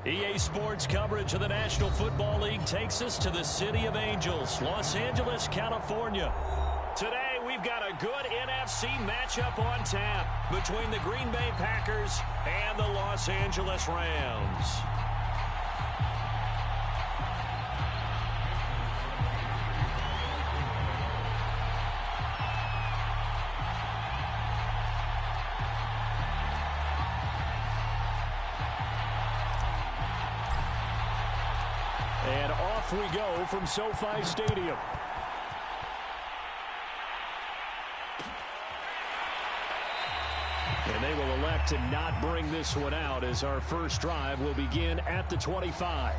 EA Sports coverage of the National Football League takes us to the City of Angels, Los Angeles, California. Today, we've got a good NFC matchup on tap between the Green Bay Packers and the Los Angeles Rams. And off we go from SoFi Stadium. And they will elect to not bring this one out as our first drive will begin at the 25.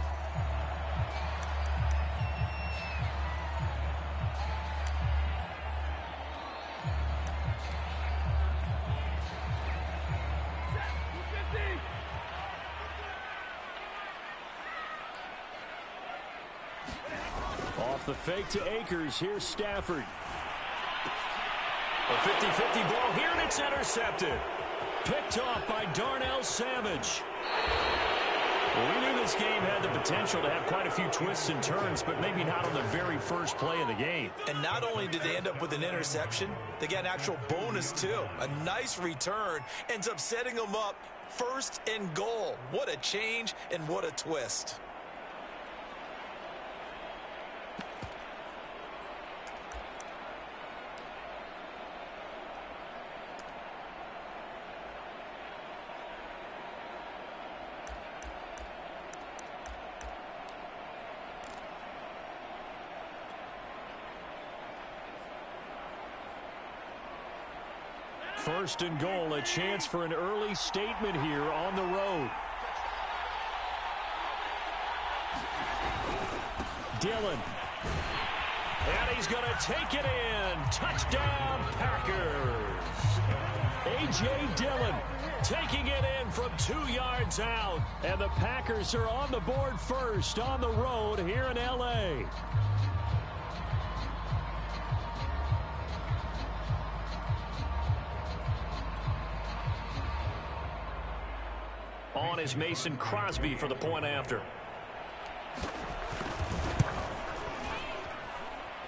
Off the fake to Akers. Here's Stafford. A 50-50 ball here, and it's intercepted. Picked off by Darnell Savage. Well, we knew this game had the potential to have quite a few twists and turns, but maybe not on the very first play of the game. And not only did they end up with an interception, they got an actual bonus, too. A nice return ends up setting them up first and goal. What a change and what a twist. First and goal, a chance for an early statement here on the road. Dillon. And he's going to take it in. Touchdown, Packers. A.J. Dillon taking it in from 2 yards out. And the Packers are on the board first on the road here in L.A. On is Mason Crosby for the point after.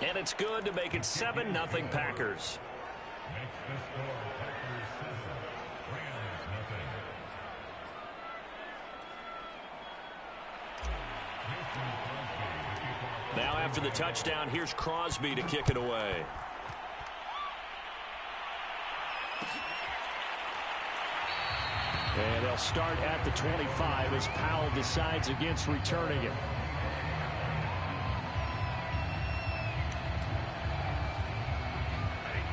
And it's good to make it 7-0 Packers. Now after the touchdown, here's Crosby to kick it away. And they'll start at the 25 as Powell decides against returning it.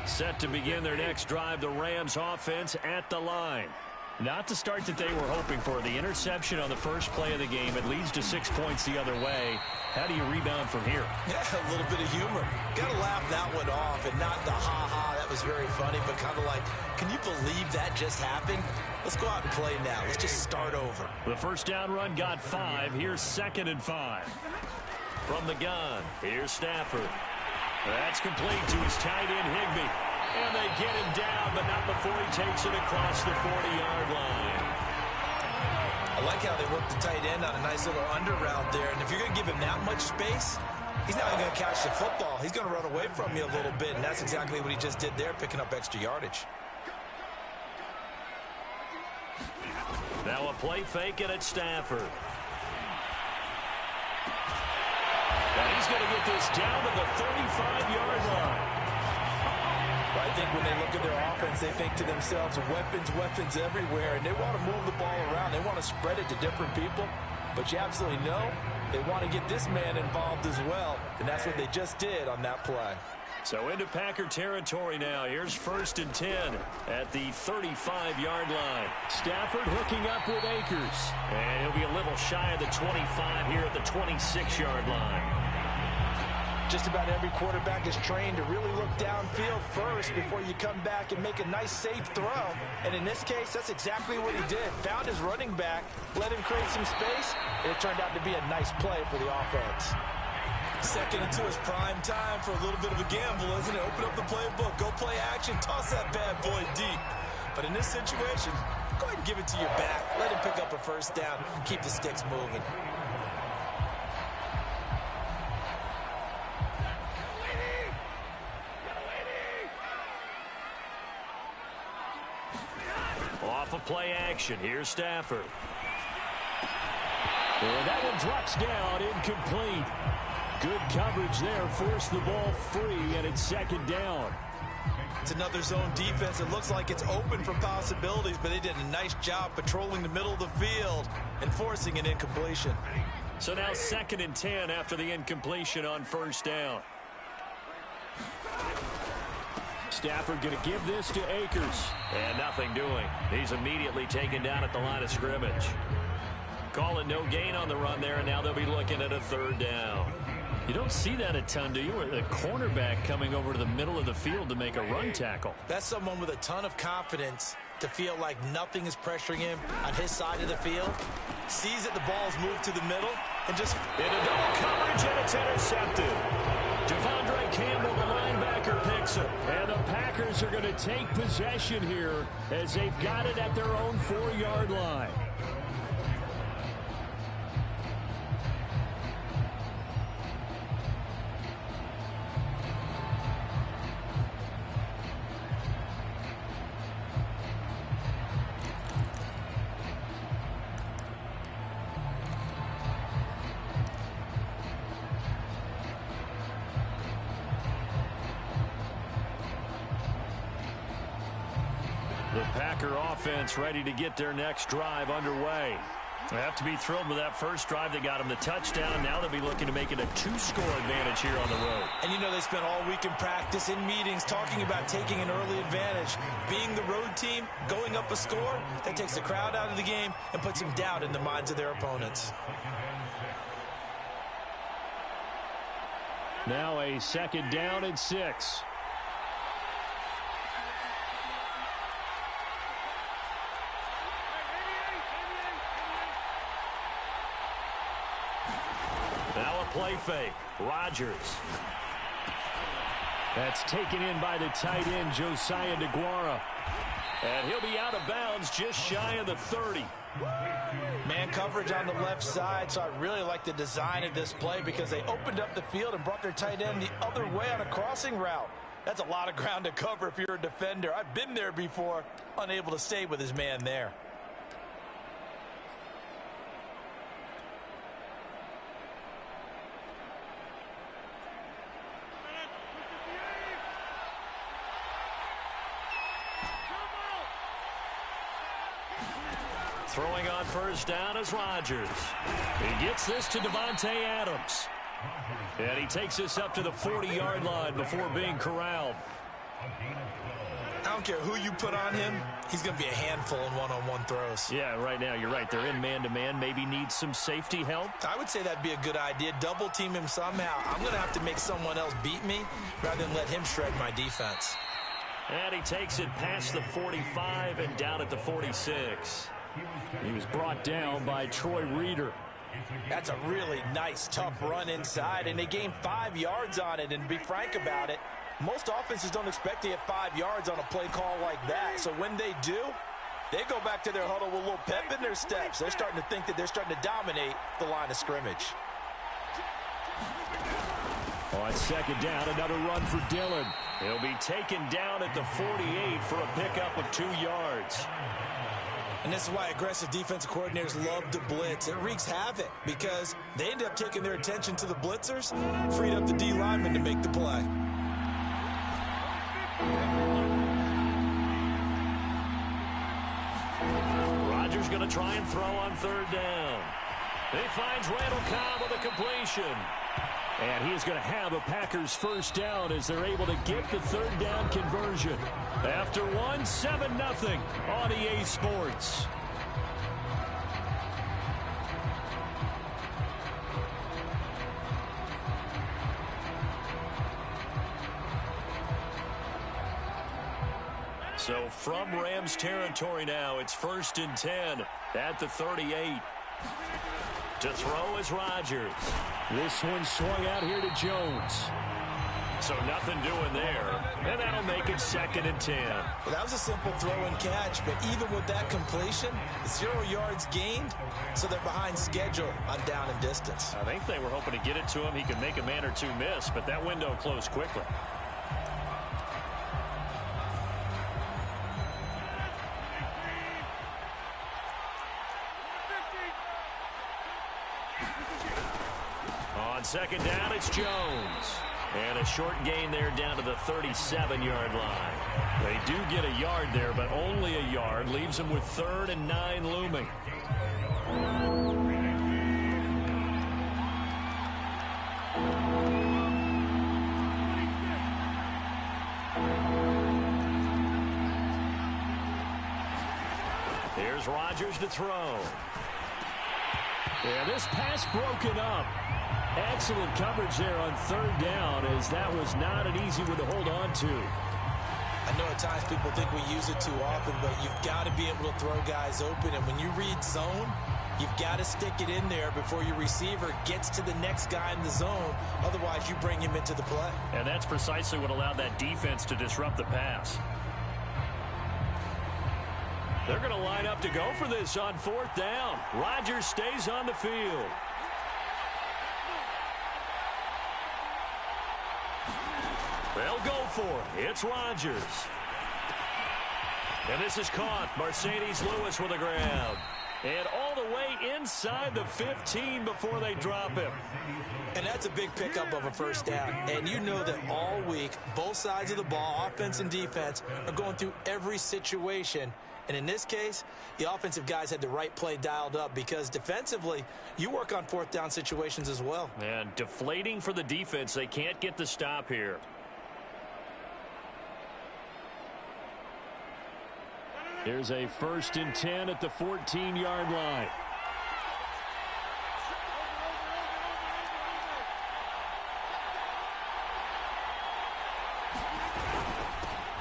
Set to begin their next drive, the Rams offense at the line. Not the start that they were hoping for. The interception on the first play of the game. It leads to 6 points the other way. How do you rebound from here? Yeah, a little bit of humor. Got to laugh that one off, and not the ha-ha, that was very funny, but kind of like, can you believe that just happened? Let's go out and play now. Let's just start over. The first down run got 5. Here's 2nd and 5. From the gun, here's Stafford. That's complete to his tight end, Higbee. And they get him down, but not before he takes it across the 40-yard line. I like how they work the tight end on a nice little under route there. And if you're going to give him that much space, he's not even going to catch the football. He's going to run away from you a little bit, and that's exactly what he just did there, picking up extra yardage. Now a play fake, and it's Stafford. And he's going to get this down to the 35-yard line. I think when they look at their offense, they think to themselves, weapons everywhere, and they want to move the ball around. They want to spread it to different people, but you absolutely know they want to get this man involved as well, and that's what they just did on that play. So into Packer territory now. Here's 1st and 10 at the 35-yard line. Stafford hooking up with Akers, and he'll be a little shy of the 25 here at the 26-yard line. Just about every quarterback is trained to really look downfield first before you come back and make a nice, safe throw. And in this case, that's exactly what he did. Found his running back, let him create some space, and it turned out to be a nice play for the offense. 2nd and 2 is prime time for a little bit of a gamble, isn't it? Open up the playbook, go play action, toss that bad boy deep. But in this situation, go ahead and give it to your back. Let him pick up a first down. Keep the sticks moving. Off of play action. Here's Stafford. And that one drops down, incomplete. Good coverage there, forced the ball free, and it's second down. It's another zone defense. It looks like it's open for possibilities, but they did a nice job patrolling the middle of the field and forcing an incompletion. So now 2nd and 10 after the incompletion on first down. Stafford going to give this to Akers. And nothing doing. He's immediately taken down at the line of scrimmage. Call it no gain on the run there, and now they'll be looking at a 3rd down. You don't see that a ton, do you? Or the cornerback coming over to the middle of the field to make a run tackle. That's someone with a ton of confidence to feel like nothing is pressuring him on his side of the field. Sees that the ball's moved to the middle and just into double coverage, and it's intercepted. Devondre Campbell, the linebacker, picks it. And the Packers are going to take possession here as they've got it at their own 4-yard line. The Packer offense ready to get their next drive underway. They have to be thrilled with that first drive. They got them the touchdown. Now they'll be looking to make it a 2-score advantage here on the road. And you know they spent all week in practice, in meetings, talking about taking an early advantage. Being the road team, going up a score, that takes the crowd out of the game and puts some doubt in the minds of their opponents. Now a 2nd down and 6. Now a play fake. Rodgers. That's taken in by the tight end, Josiah DeGuara. And he'll be out of bounds just shy of the 30. Man coverage on the left side, so I really like the design of this play because they opened up the field and brought their tight end the other way on a crossing route. That's a lot of ground to cover if you're a defender. I've been there before, unable to stay with his man there. Throwing on first down is Rodgers. He gets this to Davante Adams. And he takes this up to the 40-yard line before being corralled. I don't care who you put on him, he's going to be a handful in one-on-one throws. Yeah, right now, you're right. They're in man-to-man. Maybe needs some safety help. I would say that'd be a good idea. Double team him somehow. I'm going to have to make someone else beat me rather than let him shred my defense. And he takes it past the 45 and down at the 46. He was brought down by Troy Reeder. That's a really nice, tough run inside, and they gained 5 yards on it. And to be frank about it, most offenses don't expect to get 5 yards on a play call like that. So when they do, they go back to their huddle with a little pep in their steps. They're starting to think that they're starting to dominate the line of scrimmage. On 2nd down, another run for Dillon. He'll be taken down at the 48 for a pickup of 2 yards. And this is why aggressive defensive coordinators love to blitz. It wreaks havoc because they end up taking their attention to the blitzers, freed up the D lineman to make the play. Rodgers going to try and throw on 3rd down. He finds Randall Cobb with a completion. And he is going to have a Packers first down as they're able to get the 3rd down conversion. After 7-0 on EA Sports. So from Rams territory now, it's 1st and 10 at the 38. To throw is Rodgers. This one swung out here to Jones. So nothing doing there, and that'll make it 2nd and 10. Well, that was a simple throw and catch, but even with that completion, 0 yards gained, so they're behind schedule on down and distance. I think they were hoping to get it to him. He could make a man or two miss, but that window closed quickly. On 2nd down, it's Jones. And a short gain there down to the 37-yard line. They do get a yard there, but only a yard. Leaves them with 3rd and 9 looming. Here's Rodgers to throw. And this pass broken up. Excellent coverage there on 3rd down, as that was not an easy one to hold on to. I know at times people think we use it too often, but you've got to be able to throw guys open. And when you read zone, you've got to stick it in there before your receiver gets to the next guy in the zone. Otherwise, you bring him into the play. And that's precisely what allowed that defense to disrupt the pass. They're going to line up to go for this on 4th down. Rodgers stays on the field. They'll go for it. It's Rodgers. And this is caught. Mercedes Lewis with a grab. And all the way inside the 15 before they drop him. And that's a big pickup of a 1st down. And you know that all week, both sides of the ball, offense and defense, are going through every situation. And in this case, the offensive guys had the right play dialed up, because defensively, you work on 4th down situations as well. And deflating for the defense. They can't get the stop here. Here's a 1st and 10 at the 14-yard line.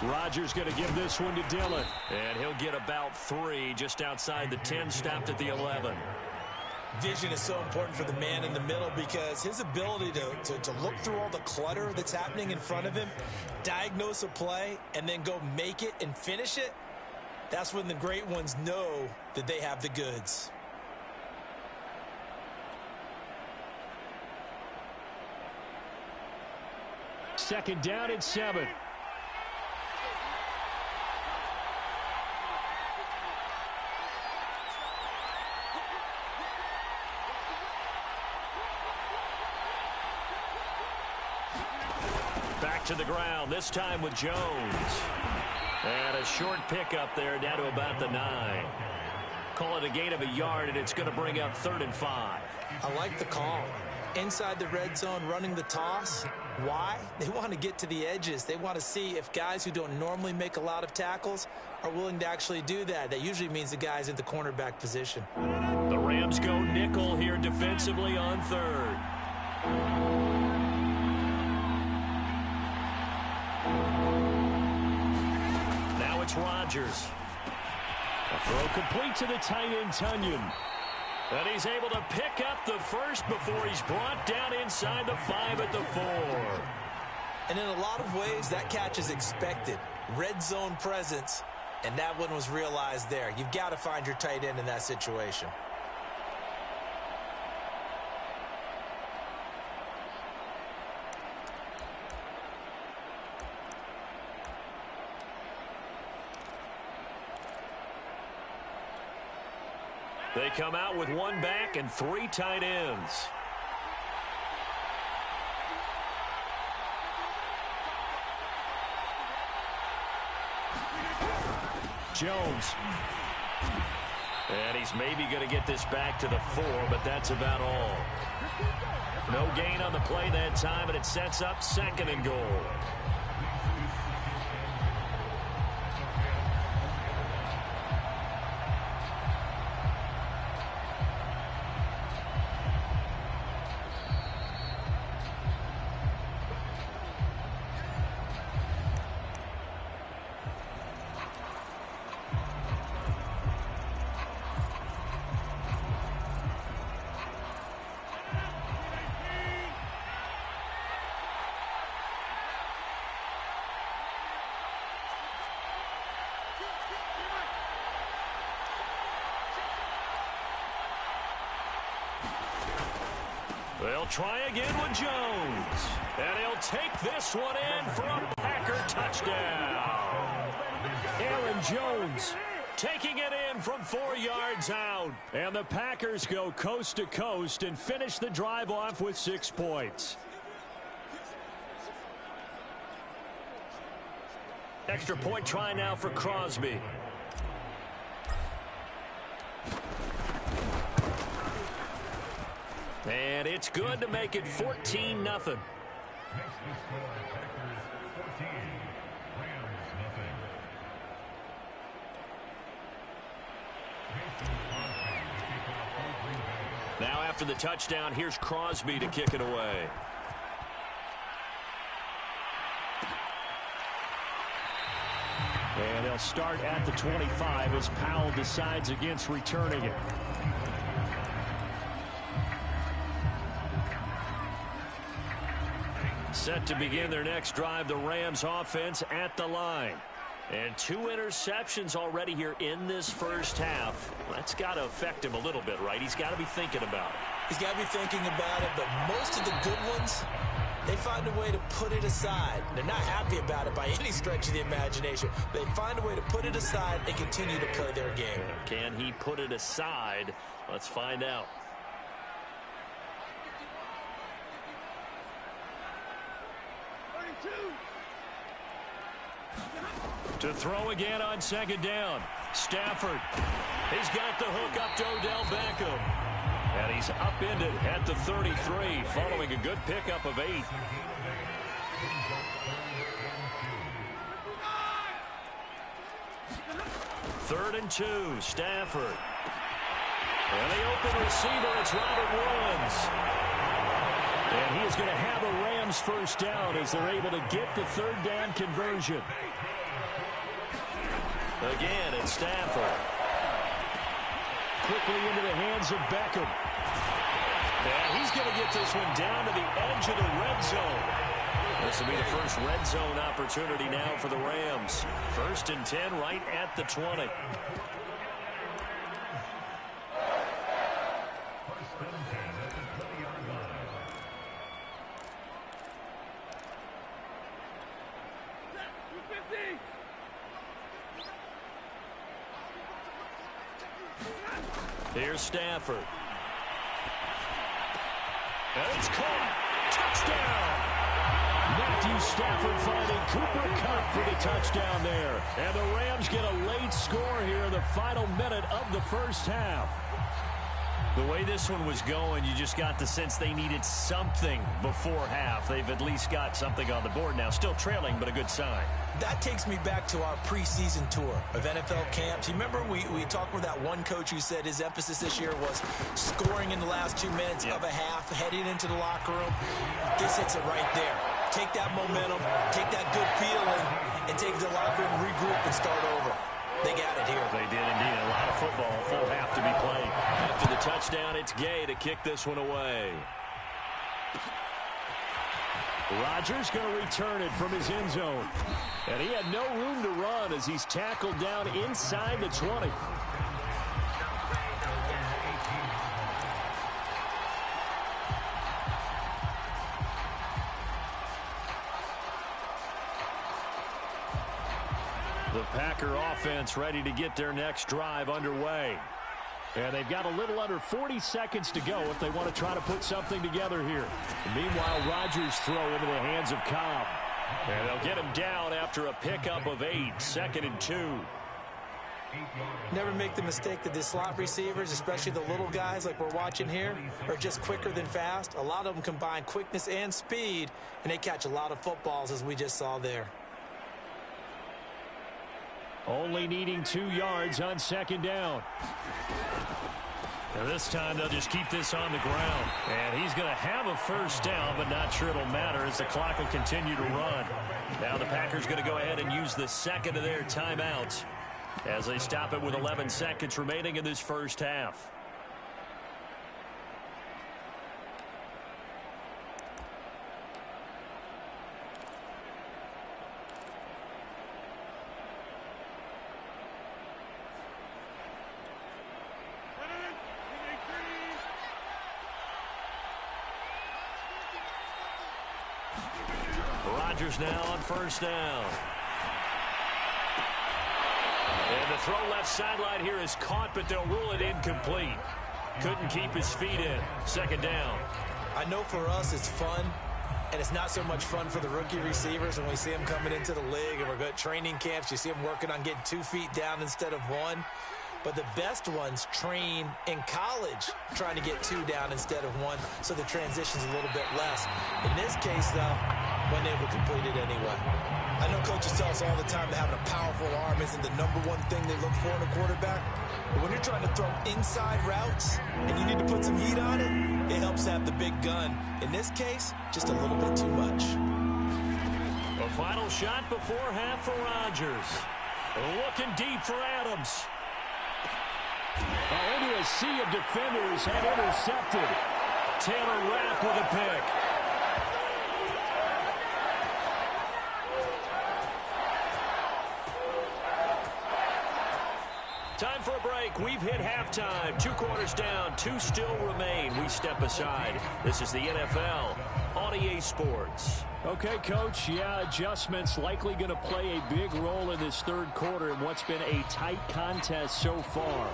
Rodgers going to give this one to Dillon. And he'll get about 3 just outside the 10, stopped at the 11. Vision is so important for the man in the middle, because his ability to look through all the clutter that's happening in front of him, diagnose a play, and then go make it and finish it, that's when the great ones know that they have the goods. Second down and 7. Back to the ground, this time with Jones. And a short pickup there down to about the 9. Call it a gain of a yard, and it's going to bring up 3rd and 5. I like the call. Inside the red zone, running the toss. Why? They want to get to the edges. They want to see if guys who don't normally make a lot of tackles are willing to actually do that. That usually means the guy's in the cornerback position. The Rams go nickel here defensively on 3rd. Now it's Rodgers. A throw complete to the tight end, Tunyon. And he's able to pick up the first before he's brought down inside the 5 at the 4. And in a lot of ways, that catch is expected. Red zone presence, and that one was realized there. You've got to find your tight end in that situation. They come out with 1 back and 3 tight ends. Jones. And he's maybe going to get this back to the 4, but that's about all. No gain on the play that time, and it sets up 2nd and goal. They'll try again with Jones. And he'll take this one in for a Packer touchdown. Aaron Jones taking it in from 4 yards out. And the Packers go coast to coast and finish the drive off with 6 points. Extra point try now for Crosby. And it's good to make it 14-0. Now after the touchdown, here's Crosby to kick it away. And they'll start at the 25 as Powell decides against returning it. Set to begin their next drive, the Rams offense at the line. And 2 interceptions already here in this first half. That's got to affect him a little bit, right? He's got to be thinking about it. He's got to be thinking about it, but most of the good ones, they find a way to put it aside. They're not happy about it by any stretch of the imagination. They find a way to put it aside and continue to play their game. Can he put it aside? Let's find out. To throw again on second down. Stafford. He's got the hook up to Odell Beckham. And he's upended at the 33 following a good pickup of 8. Third and 2. Stafford. And the open receiver, it's Robert Woods. And he is going to have a Rams first down as they're able to get the third down conversion. Again, it's Stafford. Quickly into the hands of Beckham. And he's going to get this one down to the edge of the red zone. This will be the first red zone opportunity now for the Rams. 1st and 10 right at the 20. Here's Stafford. And it's caught. Touchdown! Matthew Stafford finding Cooper Kupp for the touchdown there. And the Rams get a late score here in the final minute of the first half. The way this one was going, you just got the sense they needed something before half. They've at least got something on the board now. Still trailing, but a good sign. That takes me back to our preseason tour of NFL camps. You remember we talked with that one coach who said his emphasis this year was scoring in the last 2 minutes of a half, heading into the locker room. This hits it right there. Take that momentum, take that good feeling, and take the locker room, regroup, and start over. They got it here. They did indeed. A lot of football, full half to be played. After the touchdown, it's Gay to kick this one away. Rodgers going to return it from his end zone. And he had no room to run as he's tackled down inside the 20. The Packer offense ready to get their next drive underway. And they've got a little under 40 seconds to go if they want to try to put something together here. Meanwhile, Rodgers throw into the hands of Cobb. And they'll get him down after a pickup of 8, 2nd and 2. Never make the mistake that the slot receivers, especially the little guys like we're watching here, are just quicker than fast. A lot of them combine quickness and speed, and they catch a lot of footballs, as we just saw there. Only needing 2 yards on second down. And this time they'll just keep this on the ground. And he's going to have a first down, but not sure it'll matter as the clock will continue to run. Now the Packers going to go ahead and use the second of their timeouts as they stop it with 11 seconds remaining in this first half. Rodgers now on first down. And the throw left sideline here is caught, but they'll rule it incomplete. Couldn't keep his feet in. Second down. I know for us it's fun, and it's not so much fun for the rookie receivers when we see them coming into the league and we're good training camps. You see them working on getting 2 feet down instead of 1. But the best ones train in college trying to get 2 down instead of 1, so the transition's a little bit less. In this case, though, wasn't able to complete it anyway. I know coaches tell us all the time that having a powerful arm isn't the #1 thing they look for in a quarterback. But when you're trying to throw inside routes and you need to put some heat on it, it helps have the big gun. In this case, just a little bit too much. A final shot before half for Rodgers. Looking deep for Adams. Into a sea of defenders and intercepted. Taylor Rapp with a pick. Time for a break. We've hit halftime. 2 quarters down. 2 still remain. We step aside. This is the NFL on EA Sports. Okay, Coach. Yeah, adjustments likely going to play a big role in this third quarter in what's been a tight contest so far.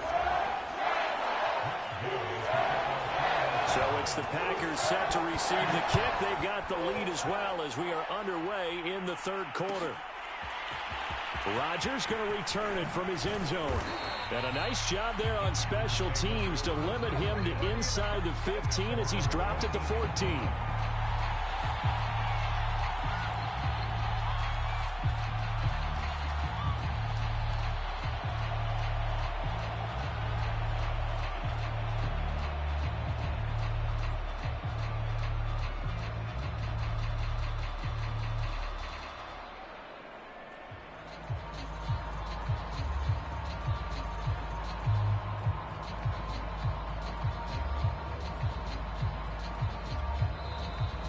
So it's the Packers set to receive the kick. They've got the lead as well as we are underway in the third quarter. Rodgers going to return it from his end zone. And a nice job there on special teams to limit him to inside the 15 as he's dropped at the 14.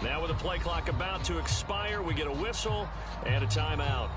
Now with the play clock about to expire, we get a whistle and a timeout.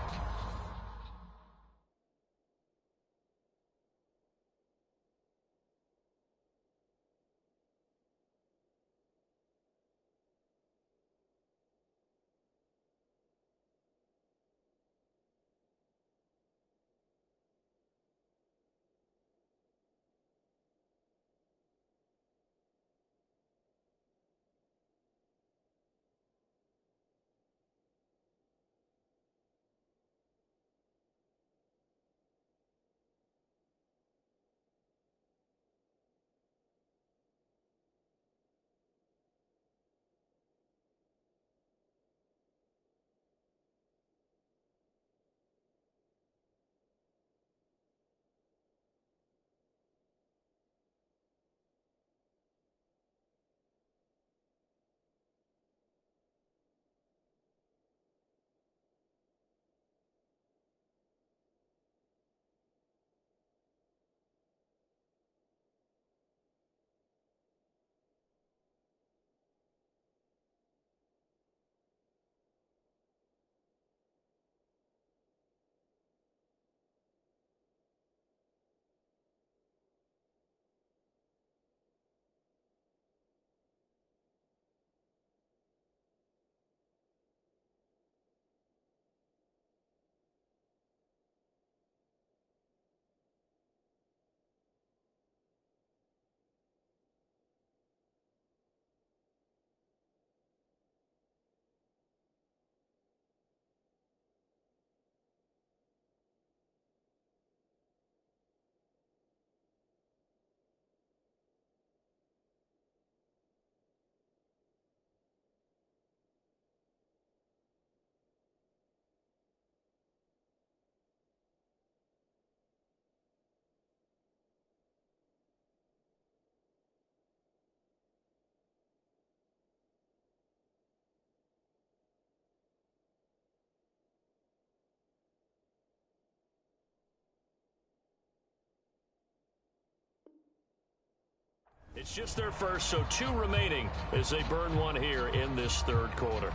It's just their first, so 2 remaining as they burn 1 here in this third quarter.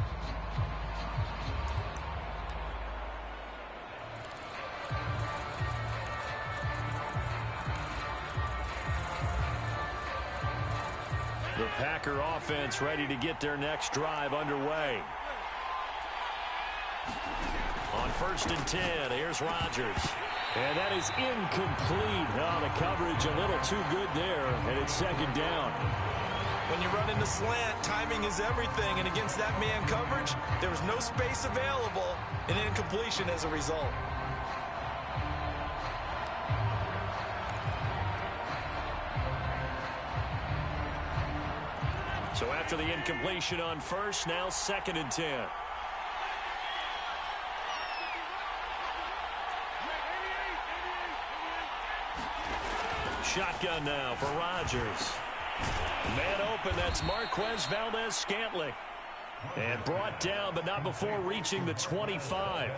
The Packer offense ready to get their next drive underway. 1st and 10. Here's Rodgers. And that is incomplete. Oh, the coverage a little too good there, and it's 2nd down. When you run into slant, timing is everything, and against that man coverage, there was no space available, and incompletion as a result. So after the incompletion on 1st, now 2nd and 10. Shotgun now for Rodgers. Man open, that's Marquez Valdez-Scantling. And brought down, but not before reaching the 25.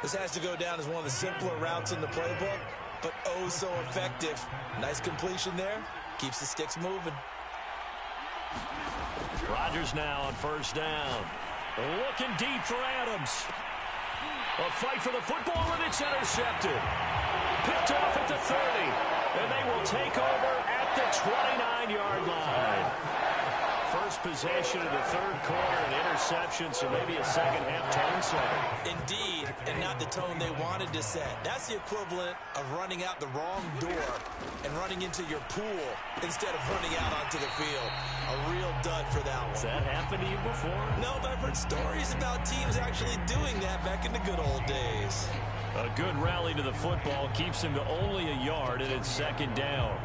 This has to go down as one of the simpler routes in the playbook, but oh so effective. Nice completion there. Keeps the sticks moving. Rodgers now on 1st down. Looking deep for Adams. A fight for the football, and it's intercepted. Picked off at the 30. And they will take over at the 29-yard line. First possession of the 3rd quarter, an interception, so maybe a second-half tone setter. Indeed, and not the tone they wanted to set. That's the equivalent of running out the wrong door and running into your pool instead of running out onto the field. A real dud for that one. Has that happened to you before? No, but I've heard stories about teams actually doing that back in the good old days. A good rally to the football keeps him to only a yard, and it's 2nd down.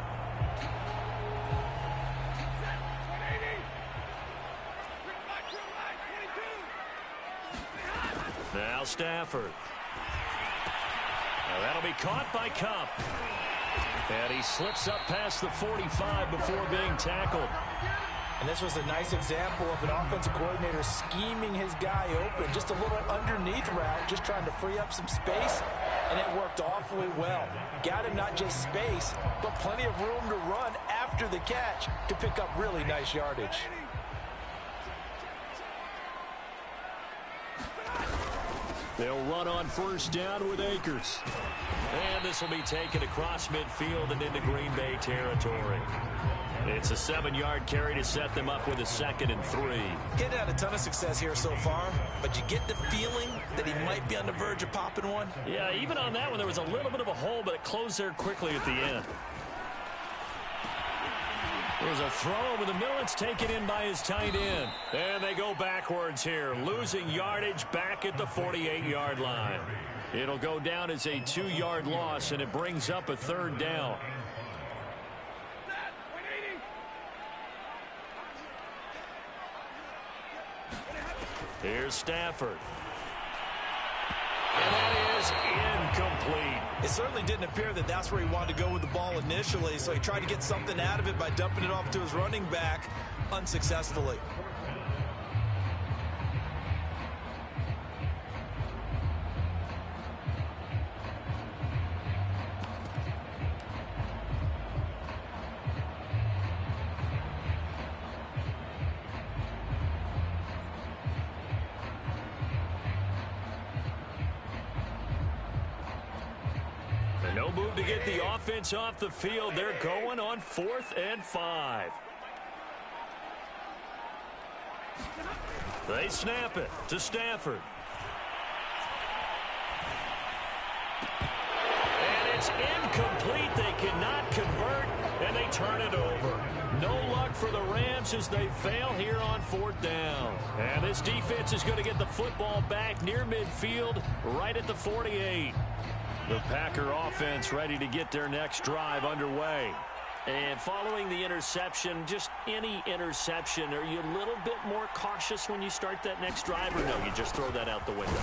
Now Stafford. Now that'll be caught by Cup. And he slips up past the 45 before being tackled. And this was a nice example of an offensive coordinator scheming his guy open. Just a little underneath route, just trying to free up some space, and it worked awfully well. Got him not just space, but plenty of room to run after the catch to pick up really nice yardage. They'll run on 1st down with Akers. And this will be taken across midfield and into Green Bay territory. It's a 7-yard carry to set them up with a 2nd and 3. Getting had a ton of success here so far, but you get the feeling that he might be on the verge of popping one. Yeah, even on that one, there was a little bit of a hole, but it closed there quickly at the end. There's a throw over the middle. It's taken in by his tight end. And they go backwards here, losing yardage back at the 48-yard line. It'll go down as a 2-yard loss, and it brings up a 3rd down. Here's Stafford. And that is incomplete. It certainly didn't appear that that's where he wanted to go with the ball initially, so he tried to get something out of it by dumping it off to his running back unsuccessfully. No move to get the offense off the field. They're going on 4th and 5. They snap it to Stafford. And it's incomplete. They cannot convert, and they turn it over. No luck for the Rams as they fail here on 4th down. And this defense is going to get the football back near midfield, right at the 48. The Packer offense ready to get their next drive underway. And following the interception, just any interception, are you a little bit more cautious when you start that next drive, or no, you just throw that out the window?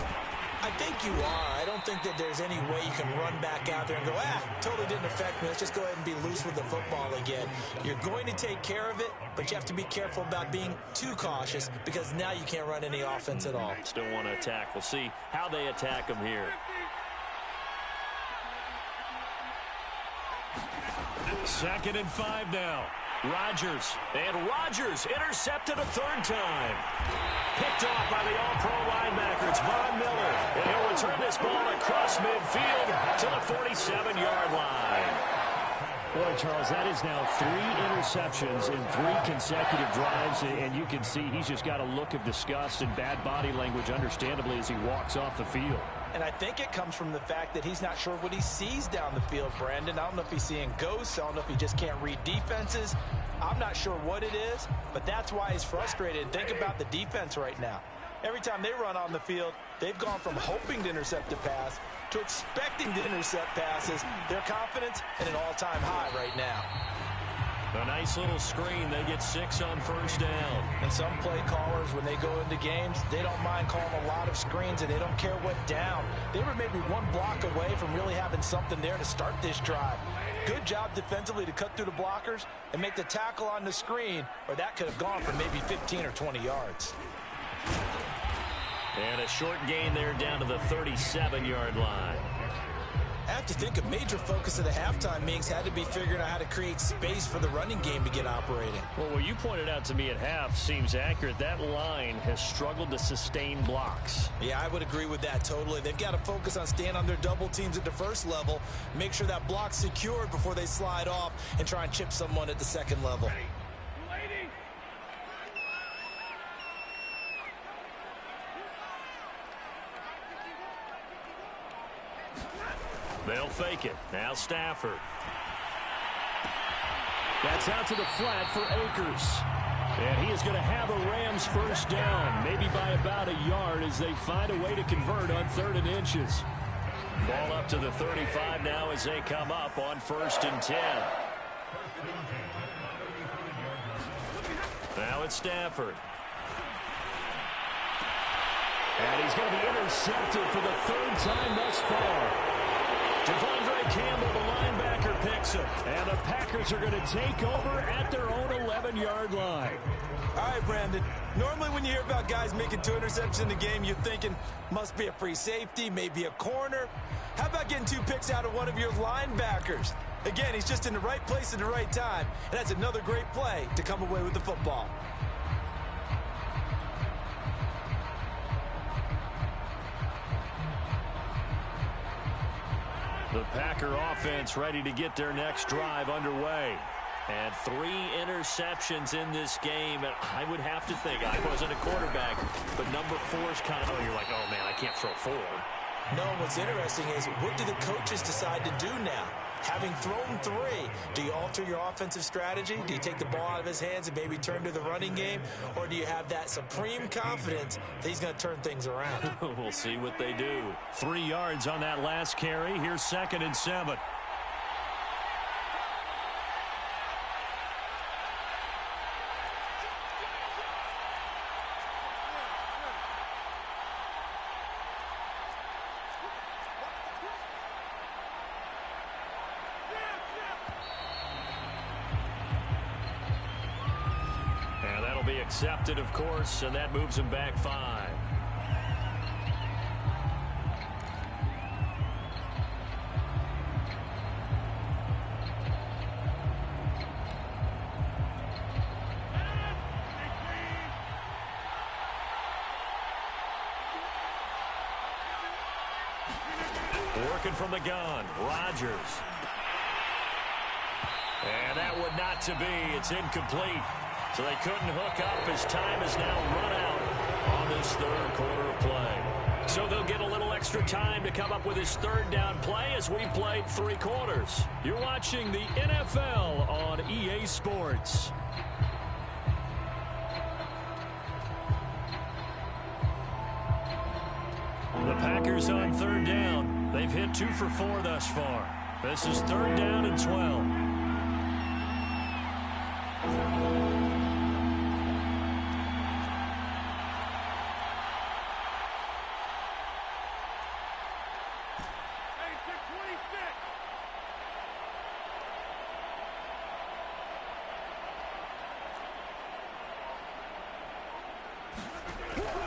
I think you are. I don't think that there's any way you can run back out there and go, totally didn't affect me. Let's just go ahead and be loose with the football again. You're going to take care of it, but you have to be careful about being too cautious because now you can't run any offense at all. Still want to attack. We'll see how they attack them here. 2nd and 5 now. Rodgers. And Rodgers intercepted a 3rd time. Picked off by the all-pro linebacker. It's Von Miller. And he'll return this ball across midfield to the 47-yard line. Boy, Charles, that is now 3 interceptions in 3 consecutive drives, and you can see he's just got a look of disgust and bad body language, understandably, as he walks off the field. And I think it comes from the fact that he's not sure what he sees down the field, Brandon. I don't know if he's seeing ghosts. I don't know if he just can't read defenses. I'm not sure what it is, but that's why he's frustrated. Think about the defense right now. Every time they run on the field, they've gone from hoping to intercept a pass to expecting to intercept passes. Their confidence at an all-time high right now. A nice little screen. They get 6 on first down. And some play callers, when they go into games, they don't mind calling a lot of screens, and they don't care what down. They were maybe 1 block away from really having something there to start this drive. Good job defensively to cut through the blockers and make the tackle on the screen, or that could have gone for maybe 15 or 20 yards. And a short gain there down to the 37-yard line. I have to think a major focus of the halftime meetings had to be figuring out how to create space for the running game to get operating. Well, what you pointed out to me at half seems accurate. That line has struggled to sustain blocks. Yeah, I would agree with that totally. They've got to focus on staying on their double teams at the first level, make sure that block's secured before they slide off and try and chip someone at the second level. They'll fake it. Now Stafford. That's out to the flat for Akers. And he is going to have a Rams first down, maybe by about a yard as they find a way to convert on 3rd and inches. Ball up to the 35 now as they come up on 1st and 10. Now it's Stafford. And he's going to be intercepted for the 3rd time thus far. Devondre Campbell, the linebacker, picks him. And the Packers are going to take over at their own 11-yard line. All right, Brandon. Normally when you hear about guys making 2 interceptions in the game, you're thinking must be a free safety, maybe a corner. How about getting 2 picks out of one of your linebackers? Again, he's just in the right place at the right time. And that's another great play to come away with the football. The Packer offense ready to get their next drive underway. And 3 interceptions in this game. And I would have to think, I wasn't a quarterback, but number 4 is kind of, you're like, oh, man, I can't throw 4. No, what's interesting is what do the coaches decide to do now? Having thrown 3, do you alter your offensive strategy? Do you take the ball out of his hands and maybe turn to the running game? Or do you have that supreme confidence that he's going to turn things around? We'll see what they do. 3 yards on that last carry. Here's 2nd and 7. Accepted, of course, and that moves him back 5. Working from the gun, Rodgers. And that would not to be. It's incomplete. So they couldn't hook up as time has now run out on this 3rd quarter of play. So they'll get a little extra time to come up with his 3rd down play as we played 3 quarters. You're watching the NFL on EA Sports. The Packers on 3rd down. They've hit 2 for 4 thus far. This is 3rd down and 12.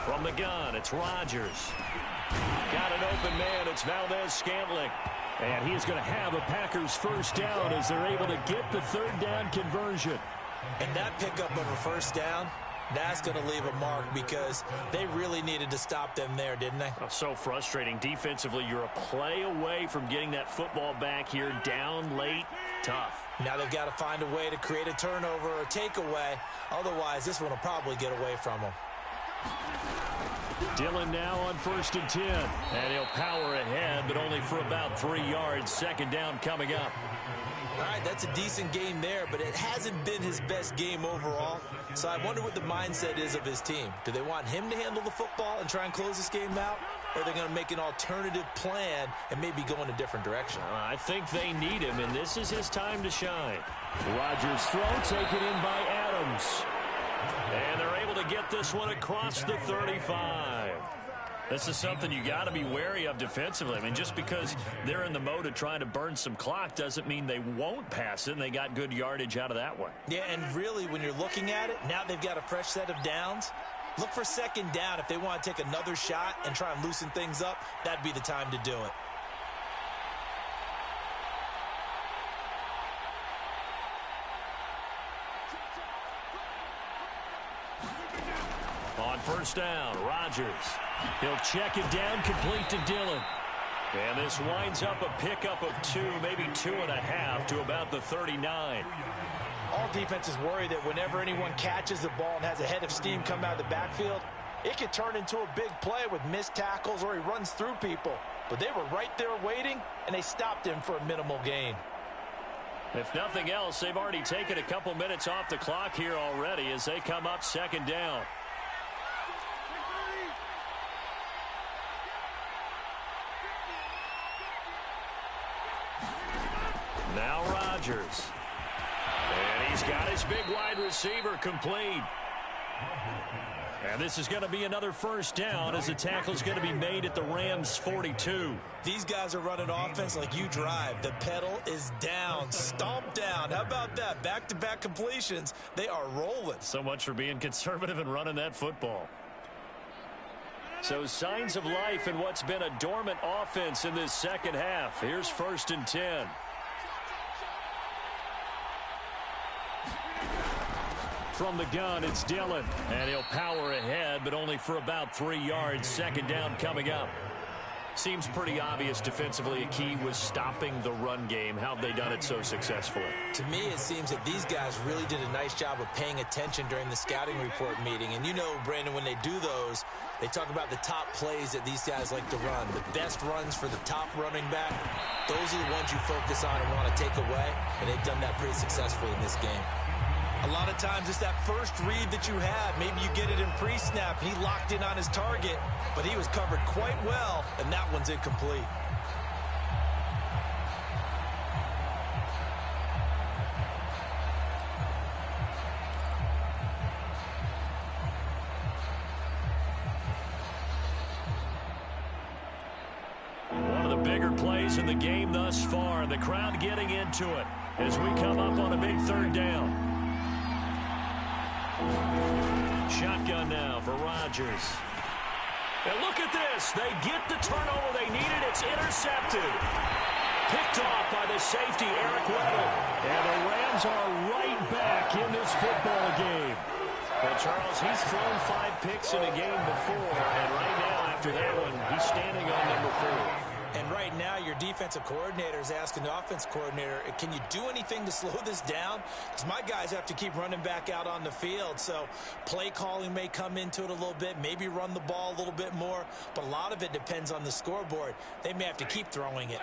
From the gun, it's Rodgers. Got an open man, it's Valdez-Scantling. And he is going to have a Packers first down as they're able to get the 3rd down conversion. And that pickup of a first down, that's going to leave a mark because they really needed to stop them there, didn't they? Oh, so frustrating. Defensively, you're a play away from getting that football back here down late. Tough. Now they've got to find a way to create a turnover or takeaway. Otherwise, this one will probably get away from them. Dillon now on 1st and 10. And he'll power ahead, but only for about 3 yards. 2nd down coming up. All right, that's a decent game there, but it hasn't been his best game overall. So I wonder what the mindset is of his team. Do they want him to handle the football and try and close this game out? Or are they going to make an alternative plan and maybe go in a different direction? I think they need him, and this is his time to shine. Rodgers' throw taken in by Adams. And they're able to get this one across the 35. This is something you got to be wary of defensively. I mean, just because they're in the mode of trying to burn some clock doesn't mean they won't pass it, and they got good yardage out of that one. Yeah, and really, when you're looking at it, now they've got a fresh set of downs. Look for 2nd down. If they want to take another shot and try and loosen things up, that'd be the time to do it. On 1st down, Rodgers. He'll check it down, complete to Dillon. And this winds up a pickup of 2, maybe 2.5 to about the 39. All defenses worry that whenever anyone catches the ball and has a head of steam come out of the backfield, it could turn into a big play with missed tackles or he runs through people. But they were right there waiting, and they stopped him for a minimal gain. If nothing else, they've already taken a couple minutes off the clock here already as they come up 2nd down. Now Rodgers. And he's got his big wide receiver complete. And this is going to be another 1st down as the tackle's going to be made at the Rams' 42. These guys are running offense like you drive. The pedal is down, stomped down. How about that? Back-to-back completions. They are rolling. So much for being conservative and running that football. So signs of life in what's been a dormant offense in this 2nd half. Here's 1st and 10. From the gun, it's Dillon. And he'll power ahead, but only for about 3 yards. 2nd down coming up. Seems pretty obvious defensively a key was stopping the run game. How have they done it so successfully? To me, it seems that these guys really did a nice job of paying attention during the scouting report meeting. And you know, Brandon, when they do those, they talk about the top plays that these guys like to run. The best runs for the top running back, those are the ones you focus on and want to take away. And they've done that pretty successfully in this game. A lot of times it's that first read that you have. Maybe you get it in pre-snap. He locked in on his target, but he was covered quite well, and that one's incomplete. One of the bigger plays in the game thus far. The crowd getting into it as we come up on a big 3rd down. Shotgun now for Rodgers. And look at this. They get the turnover they needed. It's intercepted. Picked off by the safety, Eric Weddle. And the Rams are right back in this football game. Well, Charles, he's thrown 5 picks in a game before. And right now, after that one, he's standing on number 4. And right now, your defensive coordinator is asking the offense coordinator, can you do anything to slow this down? Because my guys have to keep running back out on the field. So play calling may come into it a little bit, maybe run the ball a little bit more. But a lot of it depends on the scoreboard. They may have to keep throwing it.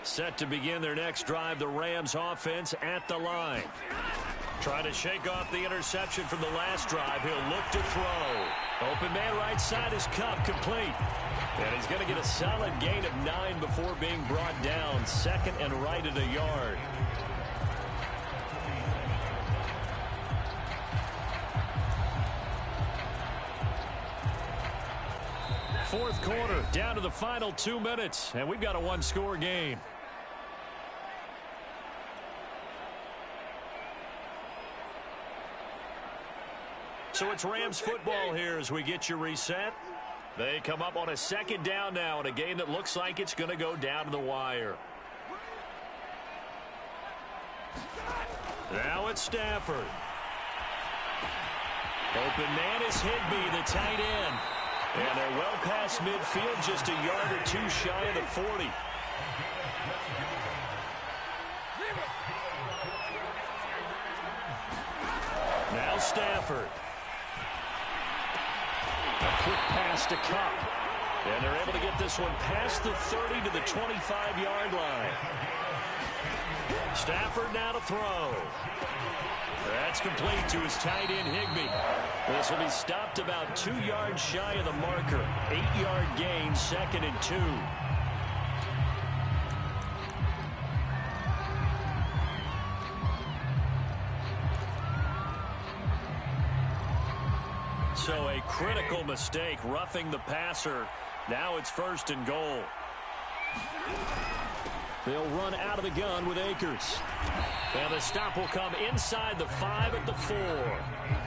Set to begin their next drive, the Rams offense at the line. Trying to shake off the interception from the last drive. He'll look to throw. Open man right side is Cup, complete. And he's going to get a solid gain of 9 before being brought down. 2nd and right at a yard. Fourth quarter, down to the final 2 minutes, and we've got a 1-score game. So it's Rams football here as we get you reset. They come up on a 2nd down now in a game that looks like it's going to go down to the wire. Now it's Stafford. Open man is Higbee, the tight end. And they're well past midfield, just a yard or 2 shy of the 40. Stafford. A quick pass to Cup. And they're able to get this one past the 30 to the 25-yard line. Stafford now to throw. That's complete to his tight end, Higbee. This will be stopped about 2 yards shy of the marker. 8-yard gain, 2nd and 2. So a critical mistake, roughing the passer. Now it's 1st and goal. They'll run out of the gun with Akers. And the stop will come inside the 5 at the 4.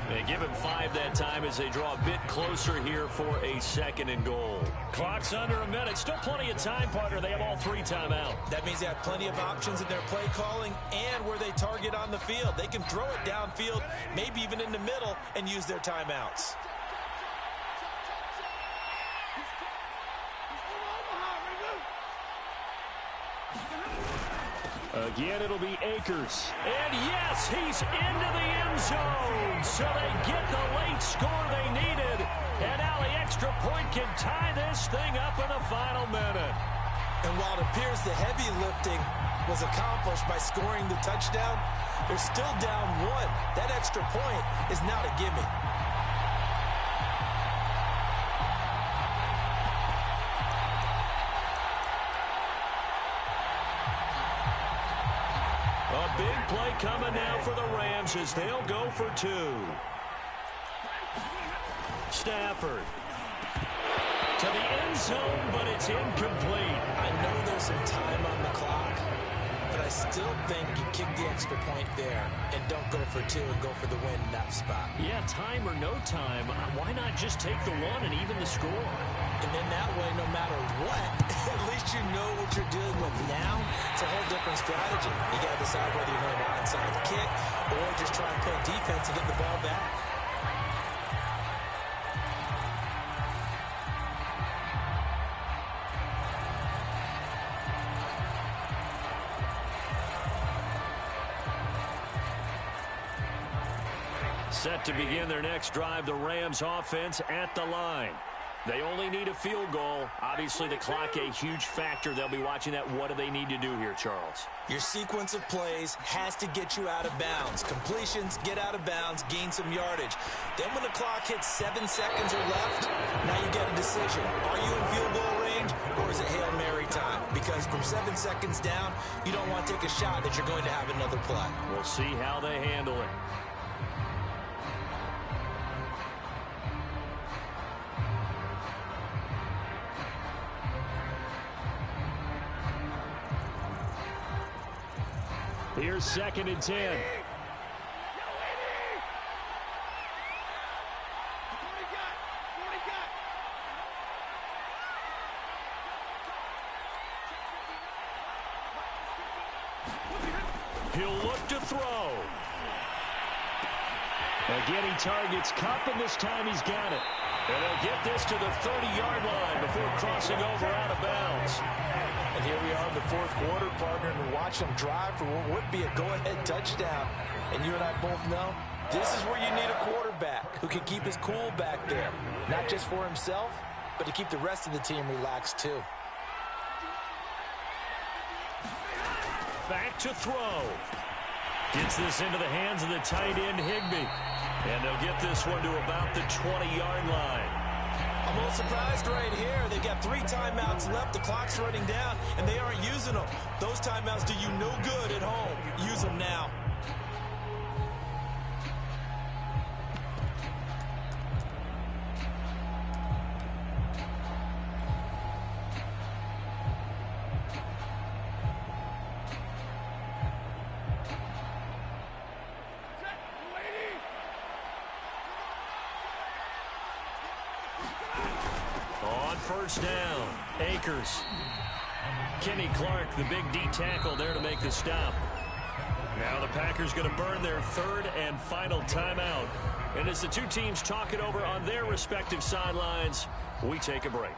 They give him 5 that time as they draw a bit closer here for a 2nd and goal. Clock's under a minute. Still plenty of time, partner. They have all 3 timeout. That means they have plenty of options in their play calling and where they target on the field. They can throw it downfield, maybe even in the middle, and use their timeouts. Again, it'll be Akers. And yes, he's into the end zone. So they get the late score they needed. And now the extra point can tie this thing up in the final minute. And while it appears the heavy lifting was accomplished by scoring the touchdown, they're still down 1. That extra point is not a gimme. Big play coming now for the Rams as they'll go for 2. Stafford to the end zone, but it's incomplete. I know there's some time on the clock, but I still think you kick the extra point there and don't go for 2 and go for the win in that spot. Yeah, time or no time, why not just take the 1 and even the score? And then that way, no matter what, at least you know what you're dealing with now. It's a whole different strategy. You got to decide whether you want an onside kick or just try and play defense and get the ball back. Set to begin their next drive, the Rams offense at the line. They only need a field goal. Obviously, the clock a huge factor. They'll be watching that. What do they need to do here, Charles? Your sequence of plays has to get you out of bounds. Completions, get out of bounds, gain some yardage. Then when the clock hits 7 seconds or left, now you get a decision. Are you in field goal range or is it Hail Mary time? Because from 7 seconds down, you don't want to take a shot that you're going to have another play. We'll see how they handle it. Here's 2nd and 10. He'll look to throw. Again, he targets Cup, and this time he's got it. And they'll get this to the 30-yard line before crossing over out of bounds. And here we are in the 4th quarter, partner, and watch them drive for what would be a go-ahead touchdown. And you and I both know this is where you need a quarterback who can keep his cool back there. Not just for himself, but to keep the rest of the team relaxed too. Back to throw. Gets this into the hands of the tight end, Higbee. And they'll get this one to about the 20-yard line. I'm a little surprised right here. They've got 3 timeouts left. The clock's running down, and they aren't using them. Those timeouts do you no good at home. Use them now. First down, Akers. Kenny Clark, the big D tackle there to make the stop. Now the Packers going to burn their 3rd and final timeout. And as the two teams talk it over on their respective sidelines, we take a break.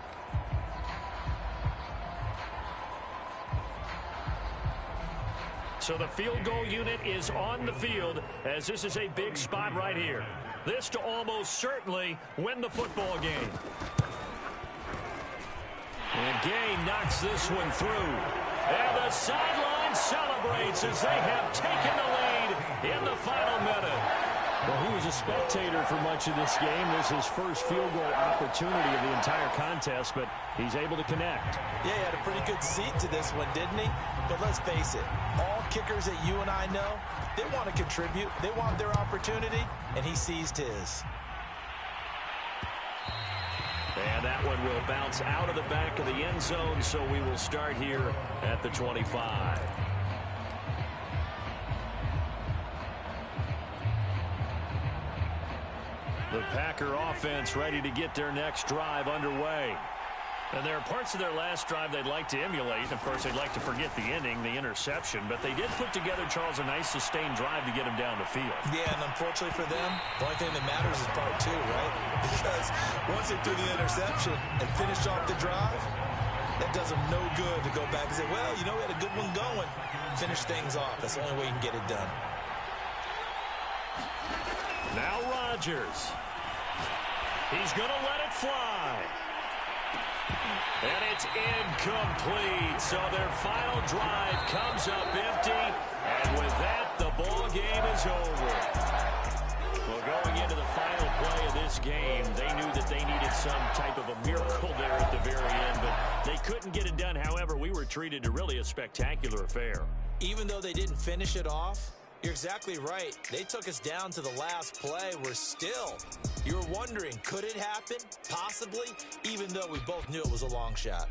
So the field goal unit is on the field as this is a big spot right here. This to almost certainly win the football game. And Gay knocks this one through. And the sideline celebrates as they have taken the lead in the final minute. Well, he was a spectator for much of this game. This is his first field goal opportunity of the entire contest, but he's able to connect. Yeah, he had a pretty good seat to this one, didn't he? But let's face it, all kickers that you and I know, they want to contribute. They want their opportunity, and he seized his. And that one will bounce out of the back of the end zone, so we will start here at the 25. The Packer offense ready to get their next drive underway. And there are parts of their last drive they'd like to emulate. Of course, they'd like to forget the ending, the interception. But they did put together, Charles, a nice sustained drive to get them down the field. Yeah, and unfortunately for them, the only thing that matters is part two, right? Because once they threw the interception and finished off the drive, that does them no good to go back and say, well, you know, we had a good one going. Finish things off. That's the only way you can get it done. Now Rodgers. He's going to let it fly. And it's incomplete. So their final drive comes up empty. And with that, the ball game is over. Well, going into the final play of this game, they knew that they needed some type of a miracle there at the very end, but they couldn't get it done. However, we were treated to really a spectacular affair. Even though they didn't finish it off, you're exactly right. They took us down to the last play. We're still, you were wondering, could it happen? Possibly, even though we both knew it was a long shot.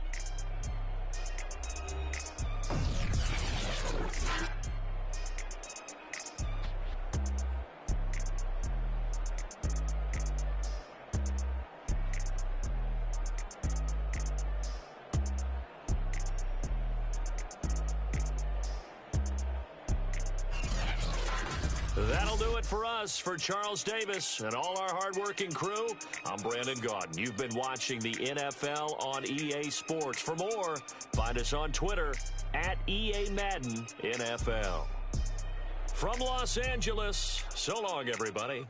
That'll do it for us. For Charles Davis and all our hardworking crew, I'm Brandon Gaudin. You've been watching the NFL on EA Sports. For more, find us on Twitter at EA Madden NFL. From Los Angeles, so long, everybody.